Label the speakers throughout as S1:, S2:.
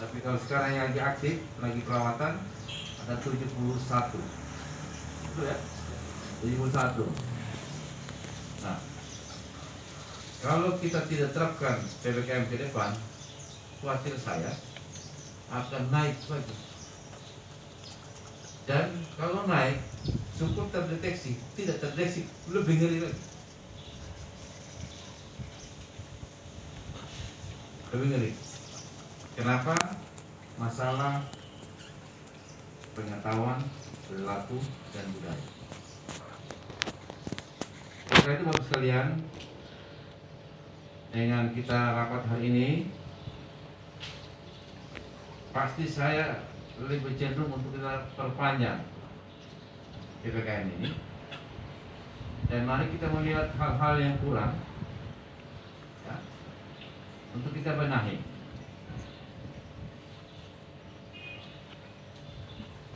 S1: Tapi kalau sekarang yang lagi aktif, lagi perawatan ada 71. Betul ya? 71. Nah, kalau kita tidak terapkan PPKM ke depan, khawatir saya akan naik lagi. Dan kalau naik, cukup terdeteksi, tidak terdeteksi, lebih ngeri lagi. Lebih ngeri. Kenapa? Masalah pengetahuan, perilaku, dan budaya. Karena itu Bapak sekalian, dengan kita rapat hari ini, pasti saya lebih cenderung untuk kita perpanjang PPKM ini. Dan mari kita melihat hal-hal yang kurang, ya, untuk kita benahi.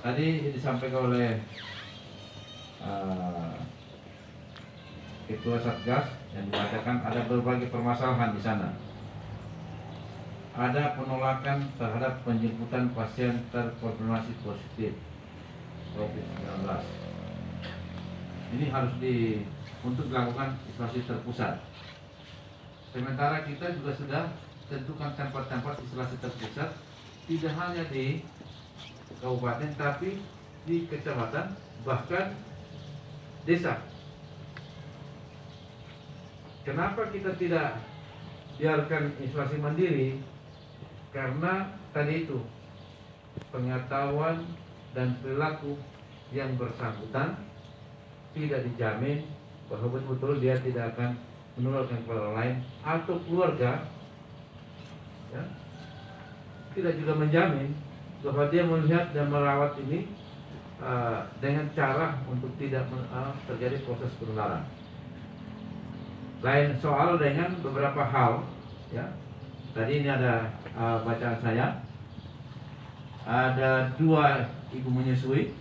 S1: Tadi disampaikan oleh Ketua Satgas yang mengatakan ada berbagai permasalahan di sana. Ada penolakan terhadap penjemputan pasien terkonfirmasi positif COVID-19. Ini harus untuk dilakukan isolasi terpusat. Sementara kita juga sudah tentukan tempat-tempat isolasi terpusat tidak hanya di kabupaten tapi di kecamatan bahkan desa. Kenapa kita tidak biarkan isolasi mandiri? Karena tadi itu pengetahuan dan perilaku yang bersangkutan tidak dijamin bahwa betul-betul dia tidak akan menularkan kepada orang lain atau keluarga, ya, tidak juga menjamin bahwa dia melihat dan merawat ini dengan cara untuk tidak terjadi proses penularan. Lain soal dengan beberapa hal, ya. Tadi ini ada bacaan saya, ada 2 ibu menyusui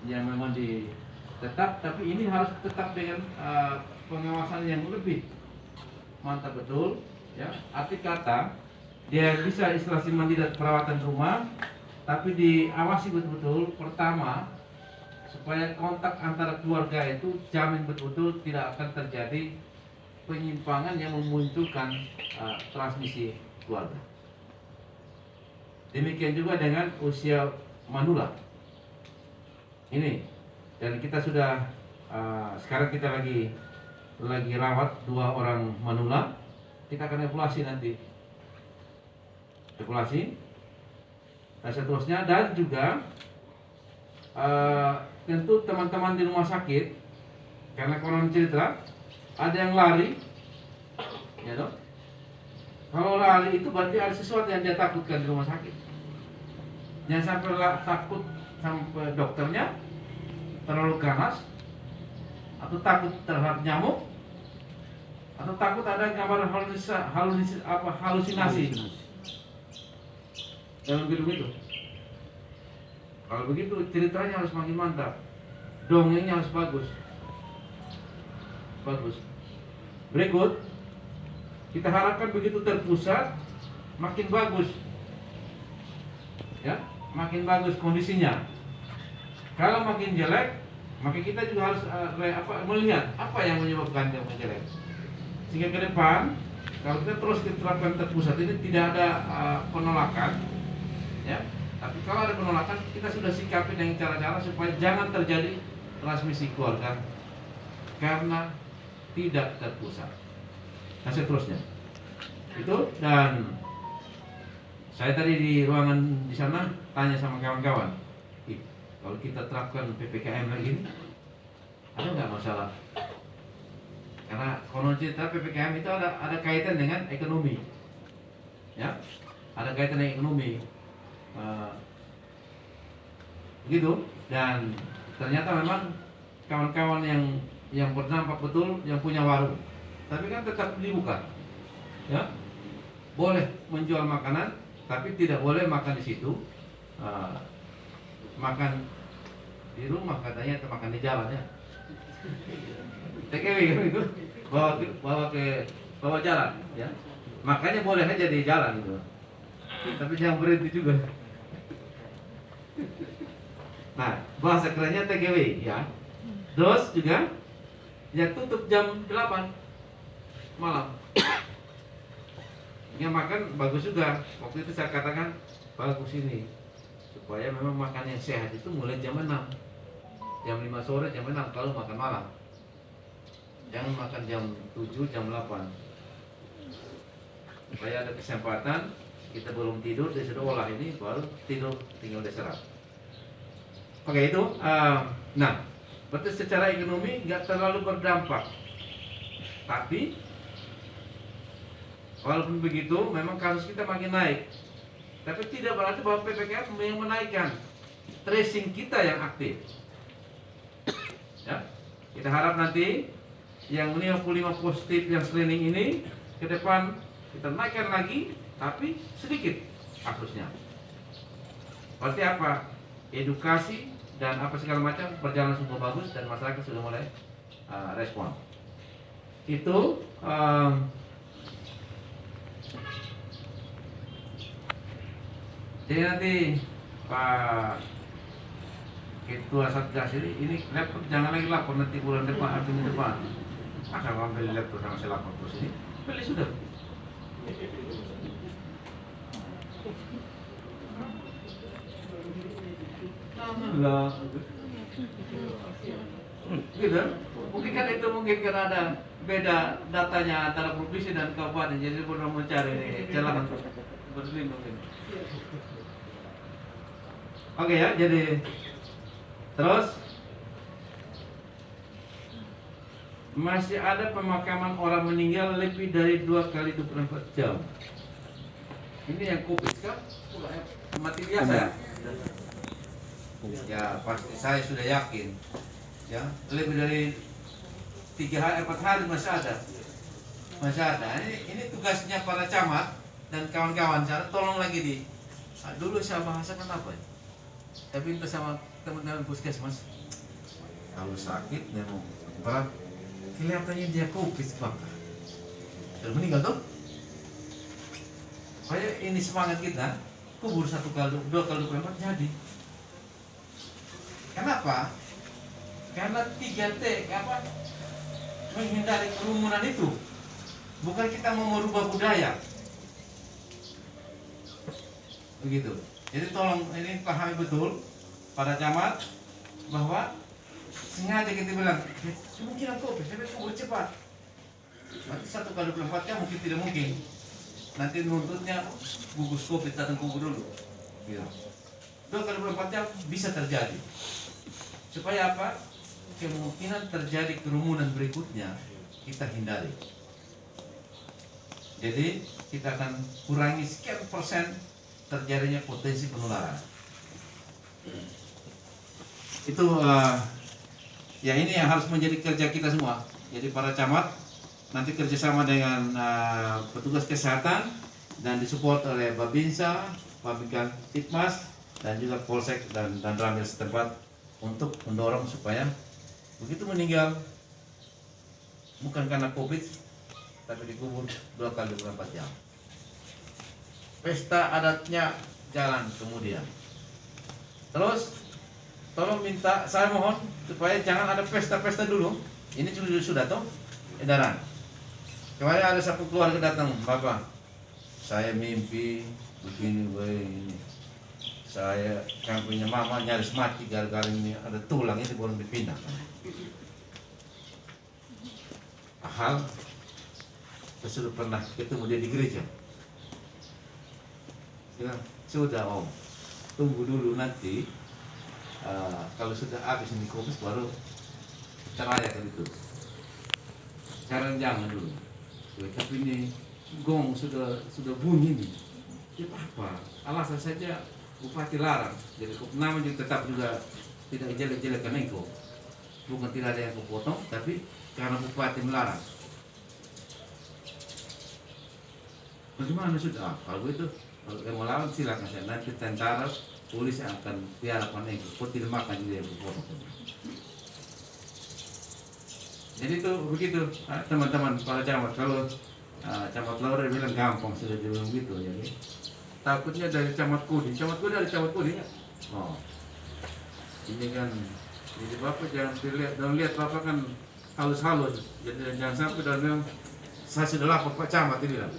S1: yang memang tetap, tapi ini harus tetap dengan pengawasan yang lebih mantap betul, ya. Arti kata dia bisa isolasi mandiri dan perawatan rumah, tapi diawasi betul-betul. Pertama, supaya kontak antara keluarga itu jamin betul-betul tidak akan terjadi penyimpangan yang memunculkan transmisi keluarga. Demikian juga dengan usia manula. Ini, dan kita sudah sekarang kita lagi rawat 2 orang manula. Kita akan evaluasi nanti, dan seterusnya. Dan juga tentu teman-teman di rumah sakit, karena konon cerita ada yang lari, ya dong. Kalau lari itu berarti ada sesuatu yang dia takutkan di rumah sakit. Jangan sampai takut sampai dokternya terlalu ganas, atau takut terhadap nyamuk, atau takut ada gambar halusinasi dalam gedung itu. Kalau begitu ceritanya harus makin mantap, dongengnya harus bagus. Berikut, kita harapkan begitu terpusat makin bagus, ya, makin bagus kondisinya. Kalau makin jelek, maka kita juga harus melihat apa yang menyebabkan yang jelek. Sehingga ke depan, kalau kita terus diterapkan terpusat ini tidak ada penolakan, ya. Tapi kalau ada penolakan, kita sudah sikapi dengan cara-cara supaya jangan terjadi transmisi keluarga karena tidak terpusat. Dan seterusnya. Itu, dan saya tadi di ruangan di sana tanya sama kawan-kawan, kalau kita terapkan PPKM lagi, ada nggak masalah? Karena konon cerita PPKM itu ada kaitan dengan ekonomi, ya, ada kaitan dengan ekonomi, begitu. Dan ternyata memang kawan-kawan yang berdampak betul, yang punya warung, tapi kan tetap dibuka, ya, boleh menjual makanan, tapi tidak boleh makan di situ. Makan di rumah katanya, atau makan di jalan, ya. TKW kan itu, bawa jalan, ya. Makanya boleh aja di jalan itu. Tapi jangan berhenti juga. Nah, bahasa kerennya TGW ya. Terus juga ya tutup jam 8 malam. Ya makan bagus juga. Waktu itu saya katakan bagus ini. Supaya memang makan yang sehat itu mulai jam 6. Jam 5 sore, jam 6 kalau makan malam. Jangan makan jam 7, jam 8. Supaya ada kesempatan kita belum tidur, dia sudah olah ini, baru tidur, tinggal diserap. Oke itu, nah, berarti secara ekonomi nggak terlalu berdampak. Tapi, walaupun begitu, memang kasus kita makin naik. Tapi tidak berarti bahwa PPKM yang menaikkan. Tracing kita yang aktif. Ya, kita harap nanti yang 55 positif yang screening ini ke depan kita naikkan lagi, tapi sedikit kasusnya. Berarti apa? Edukasi dan apa segala macam berjalan sungguh bagus dan masyarakat sudah mulai respon. Itu jadi nanti Pak Ketua Satgas ini laptop jangan lagi lapor nanti bulan depan atau minggu depan. Akan ambil laptop sama saya lapor terus ini. Beli sudah. Lah. Gitu. Mungkin kan itu ada beda datanya antara provinsi dan kabupaten. Jadi perlu mencari celah untuk berlindung ini. Oke ya, jadi terus masih ada pemakaman orang meninggal lebih dari 2 kali 24 jam. Ini yang COVID kan? Mati biasa ya? Ya pasti saya sudah yakin. Ya lebih dari 3 hari 4 hari masih ada. Masih ada. Ini tugasnya para camat dan kawan-kawan sana. Tolong lagi dulu saya bahasakan apa ya? Tapi minta sama teman-teman puskesmas. Kalau sakit memang berat. Kelihatannya dia COVID bakar. Sudah meninggal tuh. Supaya ini semangat kita kubur 1 kali 2 kali 24 jadi. Kenapa? Karena 3T apa? Menghindari kerumunan itu. Bukan kita mau merubah budaya. Begitu. Jadi tolong ini pahami betul pada camat bahwa sengaja kita bilang kemungkinan COVID, tapi kubur cepat. Nanti 1 kali 24 jam mungkin tidak mungkin. Nanti nuntutnya gugus COVID datang kubur dulu. Gitu. 2 kali 24 jam bisa terjadi. Supaya apa? Kemungkinan terjadi kerumunan berikutnya kita hindari. Jadi kita akan kurangi sekian persen terjadinya potensi penularan. Itu ya ini yang harus menjadi kerja kita semua. Jadi para camat nanti kerjasama dengan petugas kesehatan dan disupport oleh Babinsa, Babinka Tipmas dan juga Polsek dan Ramil setempat untuk mendorong supaya begitu meninggal bukan karena COVID tapi dikubur 2 kali 24 jam. Pesta adatnya jalan kemudian. Terus tolong minta, saya mohon supaya jangan ada pesta-pesta dulu. Ini sudah toh edaran. Kemarin ada satu keluarga datang, Bapak, saya mimpi begini, ini. Saya kan punya mama nyaris mati gara-gara ini ada tulang ini belum dipindah. Hal saya sudah pernah ketemu dia di gereja. Ya, sudah om, tunggu dulu nanti kalau sudah habis ini COVID baru kita rayakan itu. Jangan dulu. Tapi ini gong sudah bunyi nih. Ya apa? Alasan saja bupati larang. Jadi nama juga tetap juga tidak jelek-jelek karena itu. Bukan tidak ada yang kepotong, tapi karena bupati melarang. Bagaimana sudah? Kalau begitu, kalau yang melawan silakan saya. Nanti tentara, polisi akan piara panen itu. Kau tidak makan juga yang kepotong. Jadi itu begitu teman-teman para camat. Kalau camat Laura bilang gampang sudah dibilang gitu. Jadi takutnya dari Camat Kudi ada Camat Kudi nggak? Oh, ini kan, jadi Bapak jangan lihat Bapak kan halus-halus, jadi jangan sampai dalam saya sudah lapor Pak Camat, ini bilang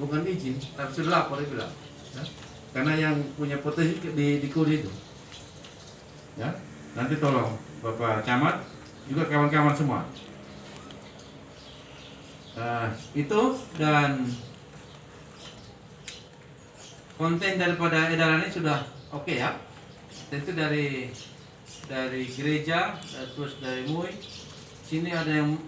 S1: bukan izin, tapi sudah lapor, dia bilang ya? Karena yang punya potensi di Kudi itu ya, nanti tolong Bapak Camat juga kawan-kawan semua. Itu, dan konten daripada edaran ini sudah oke ya. Tentu dari gereja, terus dari MUI. Sini ada yang